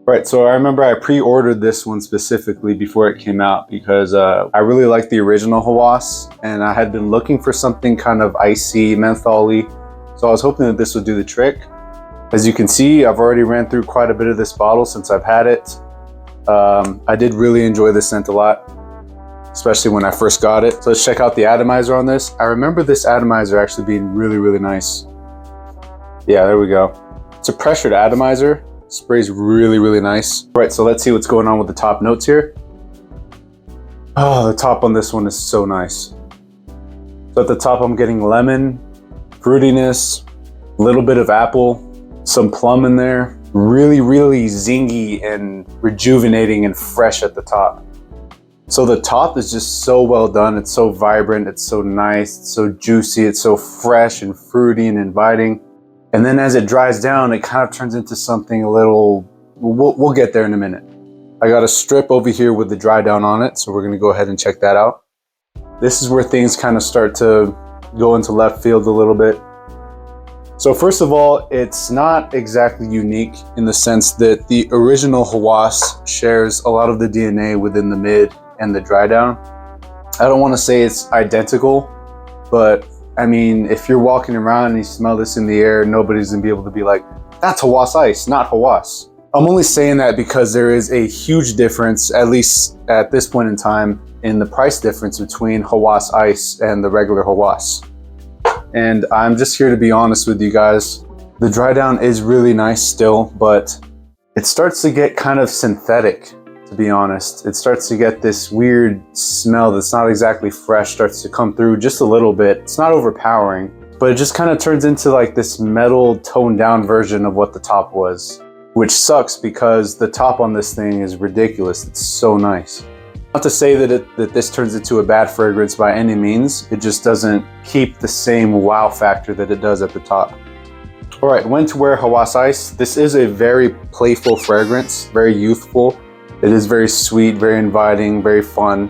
Right, so I remember I pre-ordered this one specifically before it came out because I really liked the original Hawas, and I had been looking for something kind of icy, menthol-y, so I was hoping that this would do the trick. As you can see, I've already ran through quite a bit of this bottle since I've had it. I did really enjoy this scent a lot, especially when I first got it. So let's check out the atomizer on this. I remember this atomizer actually being really, really nice. Yeah, there we go. It's a pressured atomizer. Sprays really, really nice. Right, so let's see what's going on with the top notes here. Oh, the top on this one is so nice. So at the top, I'm getting lemon, fruitiness, a little bit of apple, some plum in there. Really, really zingy and rejuvenating and fresh at the top. So the top is just so well done. It's so vibrant, it's so nice, it's so juicy, it's so fresh and fruity and inviting. And then as it dries down, it kind of turns into something a little, we'll get there in a minute. I got a strip over here with the dry down on it, so we're gonna go ahead and check that out. This is where things kind of start to go into left field a little bit. So first of all, it's not exactly unique in the sense that the original Hawas shares a lot of the DNA within the mid and the dry down. I don't wanna say it's identical, but I mean, if you're walking around and you smell this in the air, nobody's gonna be able to be like, that's Hawas Ice, not Hawas. I'm only saying that because there is a huge difference, at least at this point in time, in the price difference between Hawas Ice and the regular Hawas. And I'm just here to be honest with you guys. The dry down is really nice still, but it starts to get kind of synthetic, to be honest. It starts to get this weird smell that's not exactly fresh, starts to come through just a little bit. It's not overpowering, but it just kind of turns into like this metal toned down version of what the top was, which sucks because the top on this thing is ridiculous. It's so nice. Not to say that this turns into a bad fragrance by any means. It just doesn't keep the same wow factor that it does at the top. All right, when to wear Hawas Ice. This is a very playful fragrance, very youthful. It is very sweet, very inviting, very fun.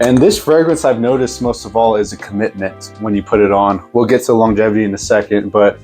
And this fragrance I've noticed most of all is a commitment when you put it on. We'll get to longevity in a second, but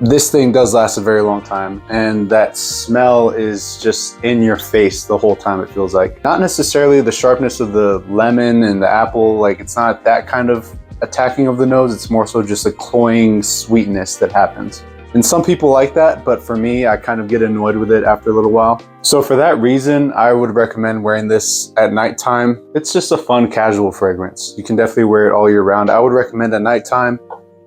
this thing does last a very long time. And that smell is just in your face the whole time, it feels like. Not necessarily the sharpness of the lemon and the apple, like it's not that kind of attacking of the nose. It's more so just a cloying sweetness that happens. And some people like that, but for me, I kind of get annoyed with it after a little while. So for that reason, I would recommend wearing this at nighttime. It's just a fun, casual fragrance. You can definitely wear it all year round. I would recommend at nighttime,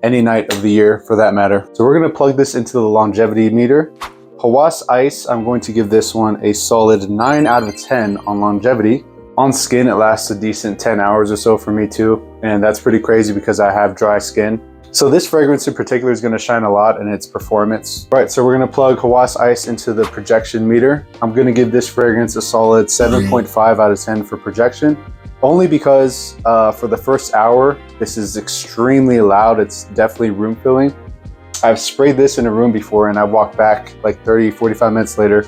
any night of the year for that matter. So we're gonna plug this into the longevity meter. Hawas Ice, I'm going to give this one a solid 9 out of 10 on longevity. On skin, it lasts a decent 10 hours or so for me too. And that's pretty crazy because I have dry skin. So this fragrance in particular is going to shine a lot in its performance. All right, so we're going to plug Hawas Ice into the projection meter. I'm going to give this fragrance a solid 7.5 out of 10 for projection, only because for the first hour, this is extremely loud. It's definitely room filling. I've sprayed this in a room before and I walked back like 30, 45 minutes later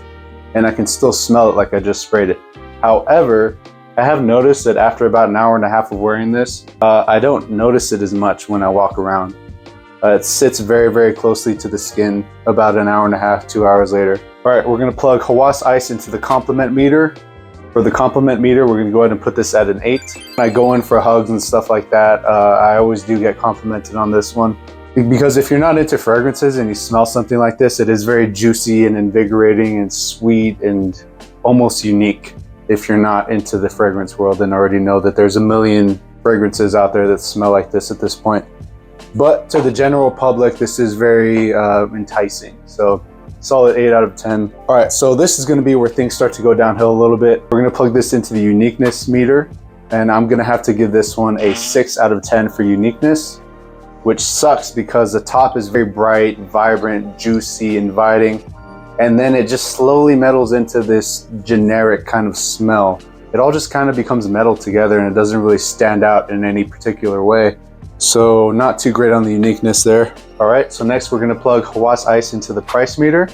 and I can still smell it like I just sprayed it. However, I have noticed that after about an hour and a half of wearing this, I don't notice it as much when I walk around. It sits very, very closely to the skin about an hour and a half, 2 hours later. All right, we're gonna plug Hawas Ice into the complement meter. For the complement meter, we're gonna go ahead and put this at an 8. When I go in for hugs and stuff like that, I always do get complimented on this one. Because if you're not into fragrances and you smell something like this, it is very juicy and invigorating and sweet and almost unique. If you're not into the fragrance world and already know that there's a million fragrances out there that smell like this at this point. But to the general public, this is very enticing. So solid 8 out of 10. All right, so this is gonna be where things start to go downhill a little bit. We're gonna plug this into the uniqueness meter, and I'm gonna have to give this one a 6 out of 10 for uniqueness, which sucks because the top is very bright, vibrant, juicy, inviting. And then it just slowly metals into this generic kind of smell. It all just kind of becomes metal together and it doesn't really stand out in any particular way. So not too great on the uniqueness there. All right, so next we're gonna plug Hawas Ice into the price meter.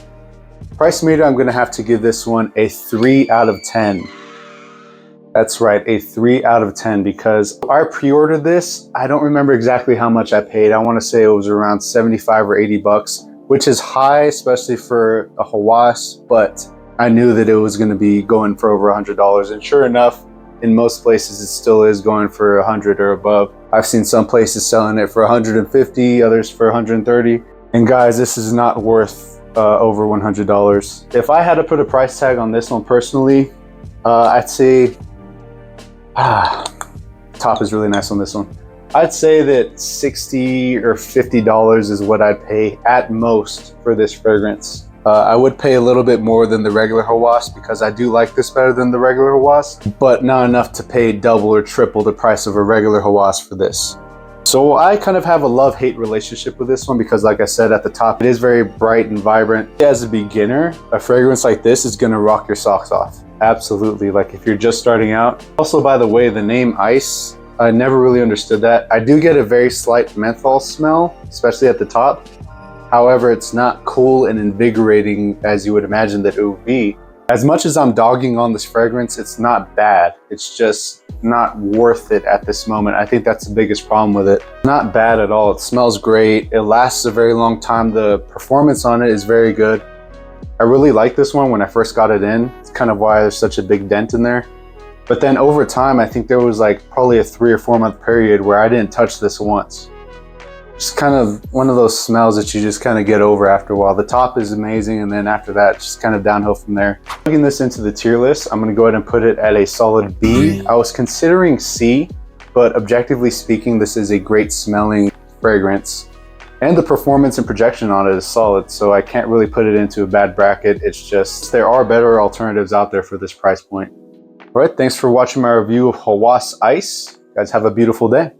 Price meter, I'm gonna have to give this one a 3 out of 10. That's right, a 3 out of 10 because I pre-ordered this. I don't remember exactly how much I paid. I wanna say it was around 75 or 80 bucks. which is high, especially for a Hawas, but I knew that it was going to be going for over $100. And sure enough, in most places, it still is going for 100 or above. I've seen some places selling it for 150, others for 130. And guys, this is not worth over $100. If I had to put a price tag on this one personally, I'd say, top is really nice on this one. I'd say that $60 or $50 is what I'd pay at most for this fragrance. I would pay a little bit more than the regular Hawas because I do like this better than the regular Hawas, but not enough to pay double or triple the price of a regular Hawas for this. So I kind of have a love-hate relationship with this one because, like I said at the top, it is very bright and vibrant. As a beginner, a fragrance like this is gonna rock your socks off. Absolutely, like if you're just starting out. Also, by the way, the name Ice, I never really understood that. I do get a very slight menthol smell, especially at the top. However, it's not cool and invigorating as you would imagine that it would be. As much as I'm dogging on this fragrance, it's not bad. It's just not worth it at this moment. I think that's the biggest problem with it. Not bad at all. It smells great. It lasts a very long time. The performance on it is very good. I really liked this one when I first got it in. It's kind of why there's such a big dent in there. But then over time, I think there was like probably a 3 or 4 month period where I didn't touch this once. Just kind of one of those smells that you just kind of get over after a while. The top is amazing, and then after that, just kind of downhill from there. Plugging this into the tier list, I'm gonna go ahead and put it at a solid B. I was considering C, but objectively speaking, this is a great smelling fragrance. And the performance and projection on it is solid, so I can't really put it into a bad bracket. It's just, there are better alternatives out there for this price point. All right, thanks for watching my review of Hawas Ice. Guys, have a beautiful day.